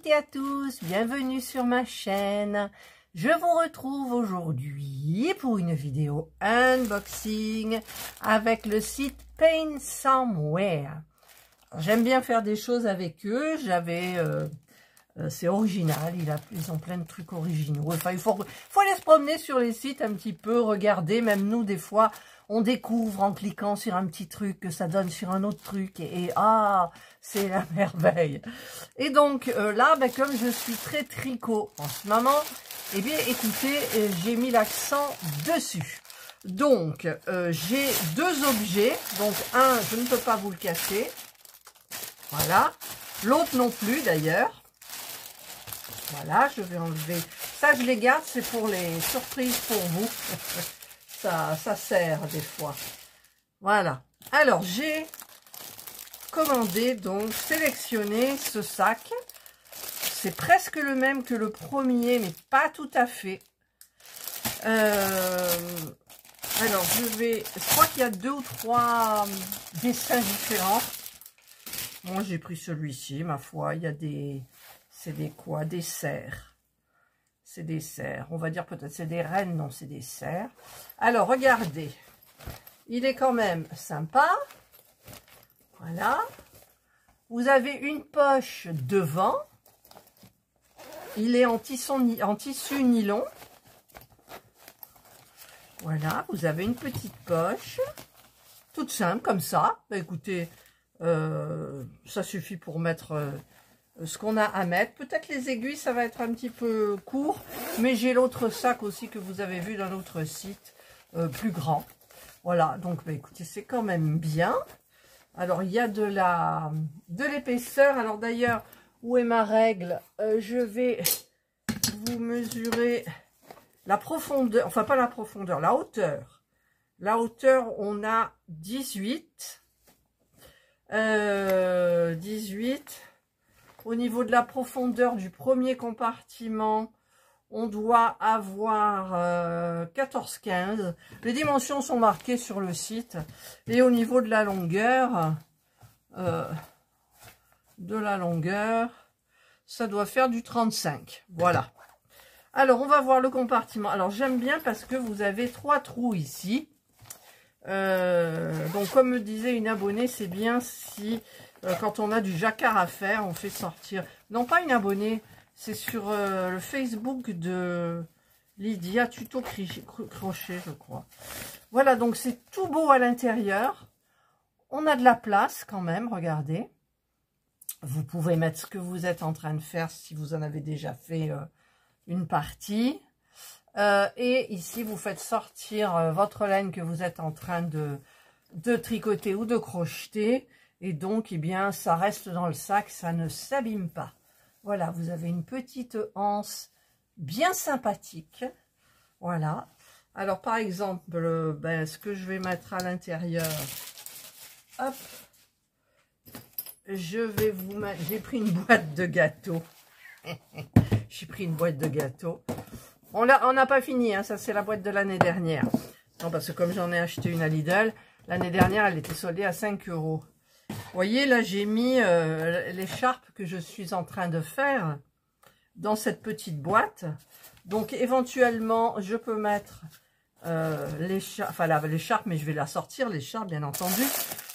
toutes et à tous, bienvenue sur ma chaîne. Je vous retrouve aujourd'hui pour une vidéo unboxing avec le site Paint Somewhere. J'aime bien faire des choses avec eux, c'est original, ils ont plein de trucs originaux. Enfin, il faut aller se promener sur les sites un petit peu, regarder, même nous des fois, on découvre en cliquant sur un petit truc que ça donne sur un autre truc et c'est la merveille. Et donc là, comme je suis très tricot en ce moment, eh bien écoutez, j'ai mis l'accent dessus. Donc j'ai deux objets, donc un, je ne peux pas vous le cacher, voilà, l'autre non plus d'ailleurs. Voilà, je vais enlever. Ça, je les garde, c'est pour les surprises pour vous. ça sert des fois. Voilà. Alors, j'ai commandé, donc, sélectionné ce sac. C'est presque le même que le premier, mais pas tout à fait. Alors, je crois qu'il y a 2 ou 3 dessins différents. Moi, j'ai pris celui-ci, ma foi. Il y a des... C'est des quoi? Des cerfs. C'est des cerfs. On va dire peut-être c'est des rennes. Non, c'est des cerfs. Alors, regardez. Il est quand même sympa. Voilà. Vous avez une poche devant. Il est en tissu nylon. Voilà. Vous avez une petite poche. Toute simple, comme ça. Bah, écoutez, ça suffit pour mettre... ce qu'on a à mettre. Peut-être les aiguilles, ça va être un petit peu court, mais j'ai l'autre sac aussi que vous avez vu dans l'autre site, plus grand. Voilà, donc écoutez, c'est quand même bien. Alors, il y a de l'épaisseur. Alors d'ailleurs, où est ma règle? Je vais vous mesurer la profondeur, enfin pas la profondeur, la hauteur. La hauteur, on a 18. 18. Au niveau de la profondeur du premier compartiment, on doit avoir 14-15. Les dimensions sont marquées sur le site. Et au niveau de la longueur, ça doit faire du 35. Voilà. Alors, on va voir le compartiment. Alors, j'aime bien parce que vous avez 3 trous ici. Donc, comme me disait une abonnée, c'est bien si... quand on a du jacquard à faire, on fait sortir... Non, pas une abonnée, c'est sur le Facebook de Lydia Tuto Crochet, je crois. Voilà, donc c'est tout beau à l'intérieur. On a de la place quand même, regardez. Vous pouvez mettre ce que vous êtes en train de faire si vous en avez déjà fait une partie. Et ici, vous faites sortir votre laine que vous êtes en train de tricoter ou de crocheter. Et donc, eh bien, ça reste dans le sac, ça ne s'abîme pas. Voilà, vous avez une petite anse bien sympathique. Voilà. Alors, par exemple, ce que je vais mettre à l'intérieur, hop, je vais vous mettre, j'ai pris une boîte de gâteaux. J'ai pris une boîte de gâteaux. On n'a pas fini, hein, ça c'est la boîte de l'année dernière. Non, parce que comme j'en ai acheté une à Lidl, l'année dernière, elle était soldée à 5 €. Vous voyez, là, j'ai mis l'écharpe que je suis en train de faire dans cette petite boîte. Donc, éventuellement, je peux mettre l'écharpe, mais je vais la sortir, l'écharpe, bien entendu.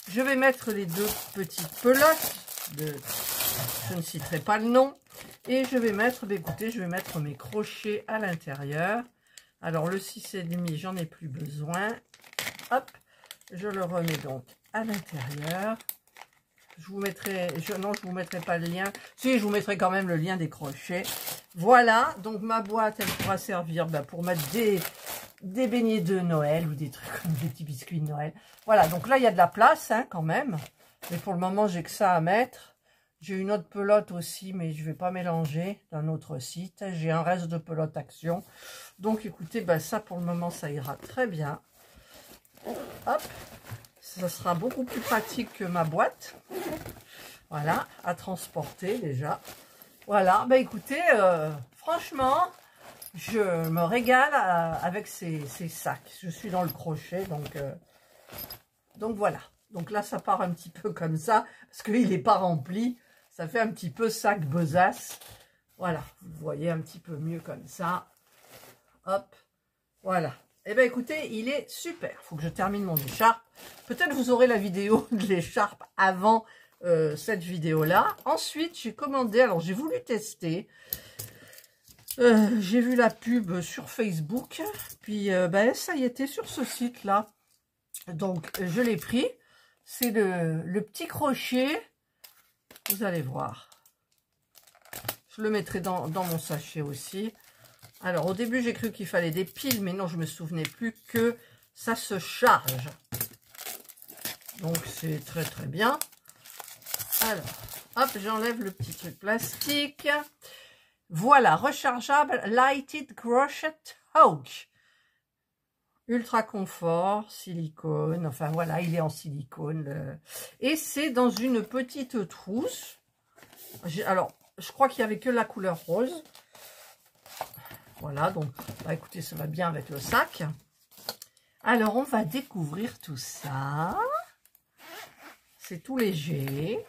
Je vais mettre les 2 petites pelotes, je ne citerai pas le nom. Et je vais mettre, écoutez, je vais mettre mes crochets à l'intérieur. Alors, le 6,5, j'en ai plus besoin. Hop, je le remets donc à l'intérieur. Je vous mettrai, non, je vous mettrai pas le lien. Si, je vous mettrai quand même le lien des crochets. Voilà, donc ma boîte, elle pourra servir pour mettre des beignets de Noël ou des trucs comme des petits biscuits de Noël. Voilà, donc là, il y a de la place, hein, quand même. Mais pour le moment, j'ai que ça à mettre. J'ai une autre pelote aussi, mais je ne vais pas mélanger d'un autre site. J'ai un reste de pelote Action. Donc, écoutez, ça, pour le moment, ça ira très bien. Hop. Ça sera beaucoup plus pratique que ma boîte. Voilà, à transporter déjà. Voilà, écoutez, franchement, je me régale avec ces sacs. Je suis dans le crochet, donc voilà. Donc là, ça part un petit peu comme ça, parce qu'il n'est pas rempli. Ça fait un petit peu sac besace. Voilà, vous voyez un petit peu mieux comme ça. Hop, voilà. Eh bien, écoutez, il est super. Il faut que je termine mon écharpe. Peut-être vous aurez la vidéo de l'écharpe avant cette vidéo-là. Ensuite, j'ai commandé, alors j'ai voulu tester. J'ai vu la pub sur Facebook. Puis, ben, ça y était sur ce site-là. Donc, je l'ai pris. C'est le petit crochet. Vous allez voir. Je le mettrai dans mon sachet aussi. Alors, au début, j'ai cru qu'il fallait des piles, mais non, je me souvenais plus que ça se charge. Donc, c'est très, très bien. Alors, hop, j'enlève le petit truc plastique. Voilà, rechargeable Lighted Crochet Hook. Ultra confort, silicone. Enfin, voilà, il est en silicone. Et c'est dans une petite trousse. Alors, je crois qu'il n'y avait que la couleur rose. Voilà, donc, bah, écoutez, ça va bien avec le sac. Alors, on va découvrir tout ça. C'est tout léger.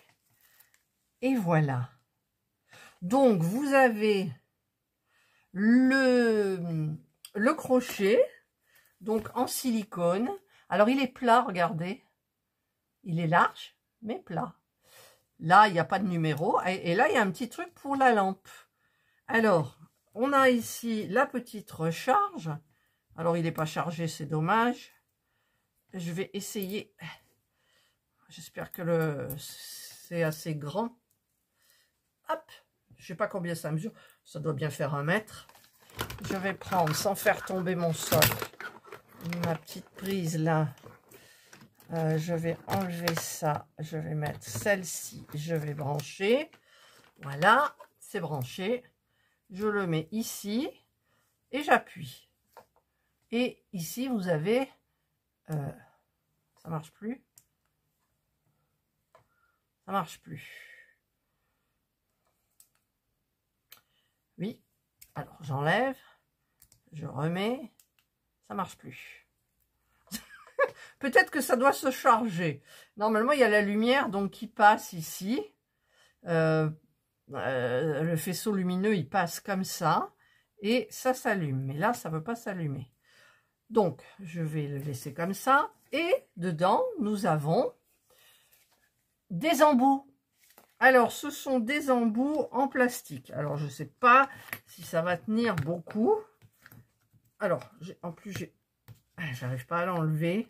Et voilà. Donc, vous avez le crochet, donc en silicone. Alors, il est plat, regardez. Il est large, mais plat. Là, il n'y a pas de numéro. Et là, il y a un petit truc pour la lampe. Alors, on a ici la petite recharge. Alors, il n'est pas chargé, c'est dommage. Je vais essayer. J'espère que c'est assez grand. Hop, je ne sais pas combien ça mesure. Ça doit bien faire 1 mètre. Je vais prendre, sans faire tomber mon socle, ma petite prise là. Je vais enlever ça. Je vais mettre celle-ci. Je vais brancher. Voilà, c'est branché. Je le mets ici et j'appuie. Et ici, vous avez... ça marche plus. Ça marche plus. Oui. Alors, j'enlève. Je remets. Ça marche plus. Peut-être que ça doit se charger. Normalement, il y a la lumière donc qui passe ici. Le faisceau lumineux, il passe comme ça. Et ça s'allume. Mais là, ça ne veut pas s'allumer. Donc, je vais le laisser comme ça. Et dedans, nous avons des embouts. Alors, ce sont des embouts en plastique. Alors, je ne sais pas si ça va tenir beaucoup. Alors, en plus, j'arrive pas à l'enlever.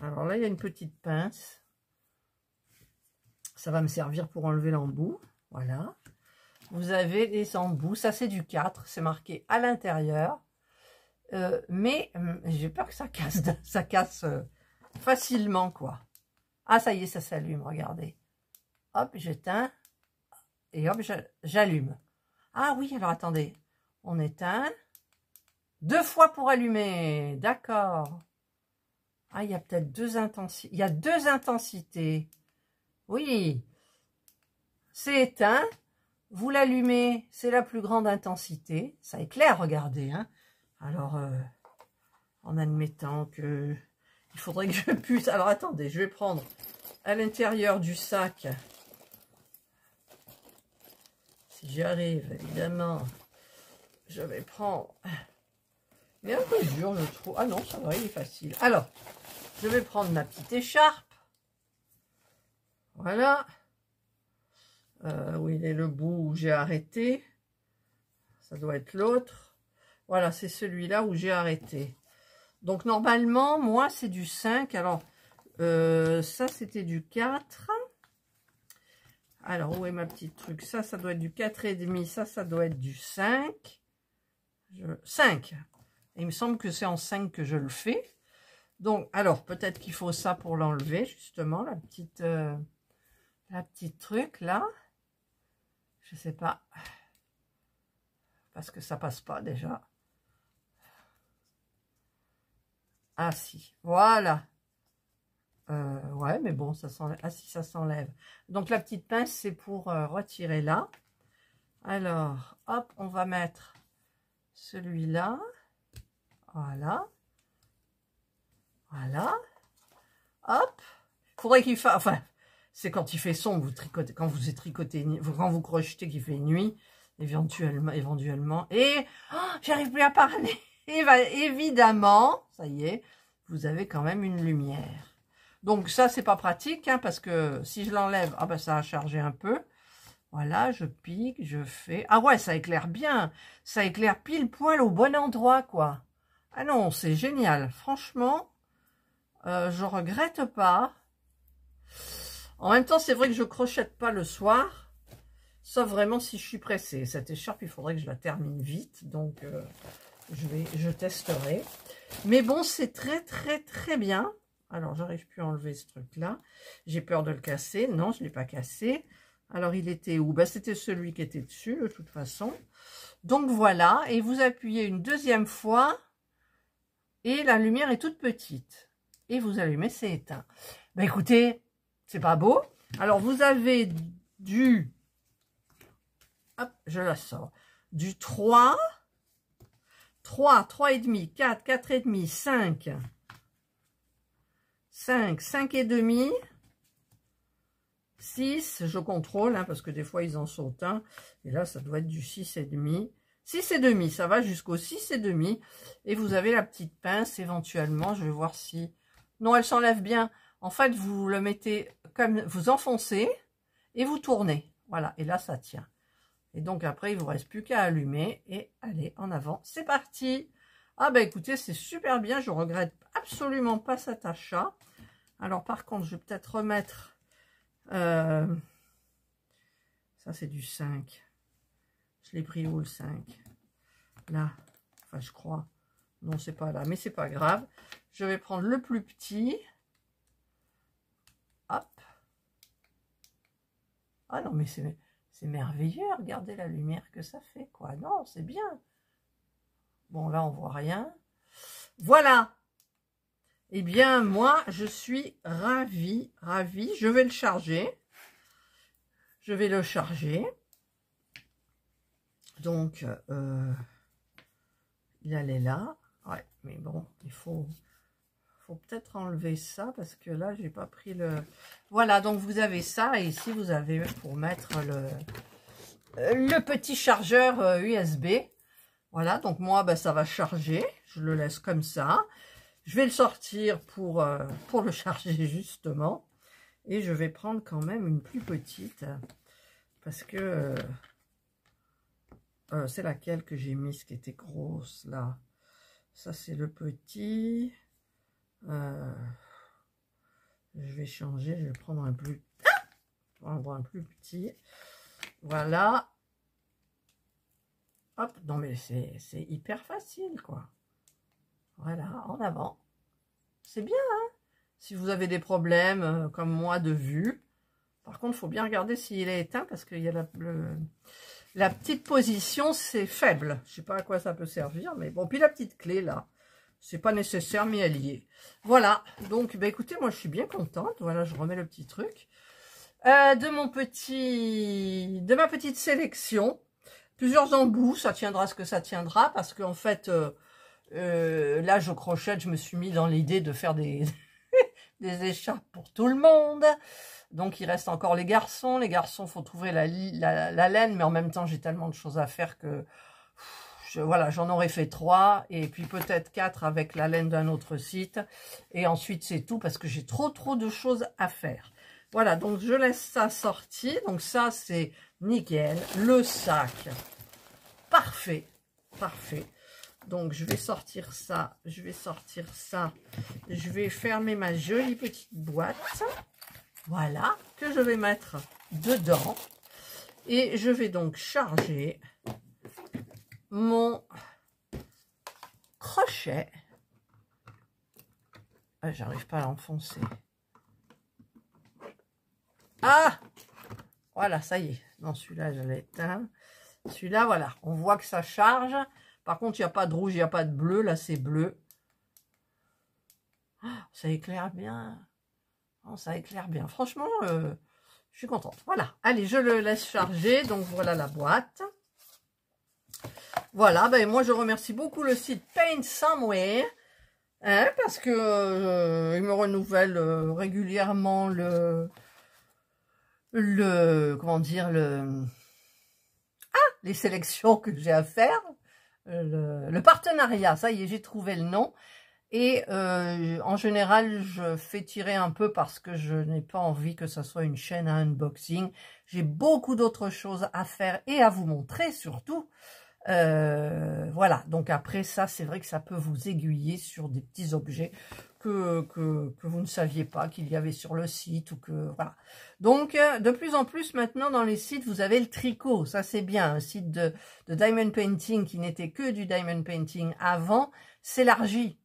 Alors là, il y a une petite pince. Ça va me servir pour enlever l'embout. Voilà. Vous avez les embouts. Ça, c'est du 4. C'est marqué à l'intérieur. Mais j'ai peur que ça casse. Ça casse facilement, quoi. Ah, ça y est, ça s'allume. Regardez. Hop, j'éteins. Et hop, j'allume. Ah oui, alors attendez. On éteint. 2 fois pour allumer. D'accord. Ah, il y a peut-être 2 intensités. Il y a 2 intensités. Oui. C'est éteint. Vous l'allumez, c'est la plus grande intensité. Ça éclaire, regardez. Hein. Alors, en admettant que... Il faudrait que je puisse... Alors, attendez, je vais prendre à l'intérieur du sac. Si j'y arrive, évidemment, je vais prendre... Mais un peu dur, je trouve. Ah non, ça va, il est facile. Alors, je vais prendre ma petite écharpe. Voilà. Où il est le bout où j'ai arrêté. Ça doit être l'autre. Voilà, c'est celui-là où j'ai arrêté. Donc, normalement, moi, c'est du 5. Alors, ça, c'était du 4. Alors, où est ma petite truc? Ça doit être du 4,5. Ça doit être du 5. 5. Il me semble que c'est en 5 que je le fais. Donc, alors, peut-être qu'il faut ça pour l'enlever, justement, la petite truc, là. Je sais pas. Parce que ça passe pas, déjà. Ah, si. Voilà. Ouais, mais bon, ça s'enlève. Ah, si, ça s'enlève. Donc, la petite pince, c'est pour retirer là. Alors, hop, on va mettre celui-là. Voilà. Voilà. Hop. Faudrait qu'il fasse... Enfin, c'est quand il fait sombre, vous tricotez. Quand vous tricotez, quand vous crochetez qu'il fait nuit, éventuellement. Et j'arrive plus à parler. Et évidemment, ça y est, vous avez quand même une lumière. Donc ça, c'est pas pratique, hein, parce que si je l'enlève, ah ben ça a chargé un peu. Voilà, je pique, je fais... Ah ouais, ça éclaire bien. Ça éclaire pile poil au bon endroit, quoi. Ah non, c'est génial. Franchement, je regrette pas. En même temps, c'est vrai que je crochette pas le soir. Sauf vraiment si je suis pressée. Cette écharpe, il faudrait que je la termine vite. Donc, je testerai. Mais bon, c'est très bien. Alors, j'arrive plus à enlever ce truc-là. J'ai peur de le casser. Non, je ne l'ai pas cassé. Alors, il était où? Ben, c'était celui qui était dessus, de toute façon. Donc, voilà. Et vous appuyez une deuxième fois. Et la lumière est toute petite. Et vous allumez, c'est éteint. Ben, écoutez, c'est pas beau. Alors, vous avez du... Hop, je la sors. Du 3, 3,5, 4, 4,5, 5, 5,5, 6, je contrôle, hein, parce que des fois ils en sautent un. Et là, ça doit être du 6,5. 6,5, ça va jusqu'au 6,5. Et vous avez la petite pince, éventuellement, je vais voir si... Non, elle s'enlève bien. En fait, vous le mettez comme... Vous enfoncez et vous tournez. Voilà, et là, ça tient. Et donc après, il ne vous reste plus qu'à allumer et aller en avant. C'est parti! Ah ben écoutez, c'est super bien. Je regrette absolument pas cet achat. Alors par contre, je vais peut-être remettre... ça, c'est du 5. Je l'ai pris où le 5? Là. Enfin, je crois. Non, c'est pas là. Mais c'est pas grave. Je vais prendre le plus petit. Hop. Ah non, mais c'est merveilleux, regardez la lumière que ça fait, quoi. Non, c'est bien. Bon, là, on voit rien. Voilà. Eh bien, moi, je suis ravie. Je vais le charger. Je vais le charger. Donc, il allait là. Ouais, mais bon, il faut peut-être enlever ça parce que là, j'ai pas pris le... Voilà, donc vous avez ça et ici, vous avez pour mettre le petit chargeur USB. Voilà, donc moi, ben, ça va charger. Je le laisse comme ça. Je vais le sortir pour le charger justement. Et je vais prendre quand même une plus petite parce que c'est laquelle que j'ai mis, ce qui était grosse là. Ça, c'est le petit. Je vais changer, je vais prendre un plus... un plus petit. Voilà. Hop, non mais c'est hyper facile, quoi. Voilà, en avant. C'est bien, hein? Si vous avez des problèmes, comme moi, de vue. Par contre, il faut bien regarder s'il est éteint, parce qu'il y a la petite position, c'est faible. Je sais pas à quoi ça peut servir, mais bon. Puis la petite clé, là. C'est pas nécessaire, mais elle y est. Voilà. Donc, bah, écoutez, moi, je suis bien contente. Voilà, je remets le petit truc. De ma petite sélection. Plusieurs embouts. Ça tiendra ce que ça tiendra. Parce qu'en fait, là, je crochette. Je me suis mis dans l'idée de faire des écharpes pour tout le monde. Donc, il reste encore les garçons. Les garçons, faut trouver la laine. Mais en même temps, j'ai tellement de choses à faire que... Voilà, j'en aurais fait 3 et puis peut-être 4 avec la laine d'un autre site. Et ensuite, c'est tout parce que j'ai trop de choses à faire. Voilà, donc je laisse ça sorti. Donc ça, c'est nickel. Le sac, parfait, parfait. Donc, je vais sortir ça. Je vais fermer ma jolie petite boîte. Voilà, que je vais mettre dedans. Et je vais donc charger mon crochet. Ah, j'arrive pas à l'enfoncer. Ah, voilà, ça y est. Non, celui-là, je l'ai éteint. Celui-là, voilà, on voit que ça charge. Par contre, il n'y a pas de rouge, il n'y a pas de bleu. Là, c'est bleu. Oh, ça éclaire bien. Oh, ça éclaire bien. Franchement, je suis contente. Voilà. Allez, je le laisse charger. Donc, voilà la boîte. Voilà. Ben, moi, je remercie beaucoup le site Paint Somewhere. Hein, parce que il me renouvelle régulièrement comment dire, les sélections que j'ai à faire. Le partenariat, ça y est, j'ai trouvé le nom. Et en général, je fais tirer un peu parce que je n'ai pas envie que ça soit une chaîne à unboxing. J'ai beaucoup d'autres choses à faire et à vous montrer surtout. Voilà, donc après ça, c'est vrai que ça peut vous aiguiller sur des petits objets que vous ne saviez pas qu'il y avait sur le site ou que voilà. Donc de plus en plus maintenant dans les sites, vous avez le tricot, ça c'est bien. Un site de diamond painting qui n'était que du diamond painting avant s'élargit.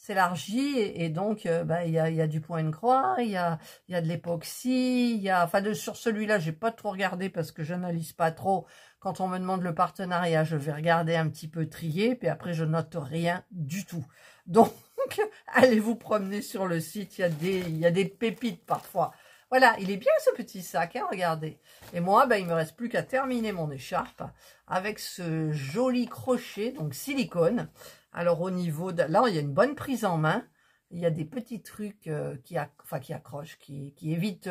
Et donc il y a du point de croix, il y a de l'époxy, il y a sur celui-là, j'ai pas trop regardé parce que j'analyse pas trop. Quand on me demande le partenariat, je vais regarder un petit peu trier, puis après je note rien du tout. Donc allez vous promener sur le site, il y a des pépites parfois. Voilà, il est bien ce petit sac, hein, regardez. Et moi, il me reste plus qu'à terminer mon écharpe avec ce joli crochet, donc silicone. Alors au niveau de... Là, il y a une bonne prise en main. Il y a des petits trucs qui accrochent, qui évitent,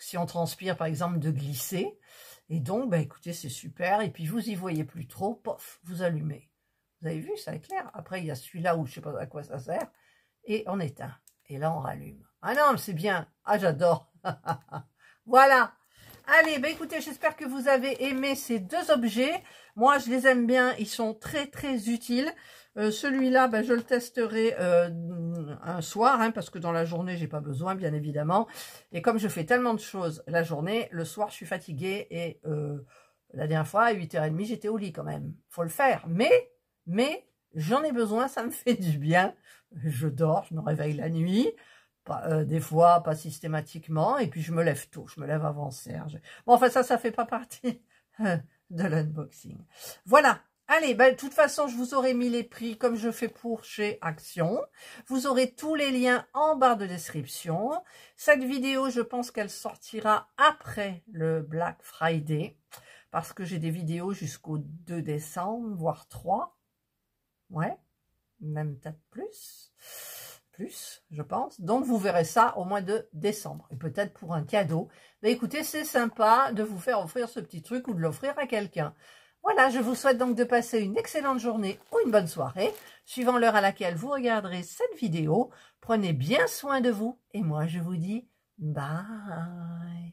si on transpire par exemple, de glisser. Et donc, écoutez, c'est super. Et puis, vous y voyez plus trop, pof, vous allumez. Vous avez vu, ça éclaire. Après, il y a celui-là où je ne sais pas à quoi ça sert. Et on éteint. Et là, on rallume. Ah non, c'est bien. Ah, j'adore. Voilà. Allez, écoutez, j'espère que vous avez aimé ces deux objets. Moi, je les aime bien. Ils sont très, très utiles. Celui-là, je le testerai un soir, hein, parce que dans la journée, j'ai pas besoin, bien évidemment. Et comme je fais tellement de choses la journée, le soir, je suis fatiguée. Et la dernière fois, à 8h30, j'étais au lit quand même. Faut le faire. Mais j'en ai besoin, ça me fait du bien. Je dors, je me réveille la nuit. Des fois, pas systématiquement. Et puis, je me lève tôt. Je me lève avant Serge. Bon, enfin, ça fait pas partie de l'unboxing. Voilà. Allez, de toute façon, je vous aurai mis les prix comme je fais pour chez Action. Vous aurez tous les liens en barre de description. Cette vidéo, je pense qu'elle sortira après le Black Friday. Parce que j'ai des vidéos jusqu'au 2 décembre, voire 3. Ouais, même peut-être plus, je pense. Donc, vous verrez ça au mois de décembre. Et peut-être pour un cadeau. Écoutez, c'est sympa de vous faire offrir ce petit truc ou de l'offrir à quelqu'un. Voilà, je vous souhaite donc de passer une excellente journée ou une bonne soirée, suivant l'heure à laquelle vous regarderez cette vidéo. Prenez bien soin de vous et moi, je vous dis bye.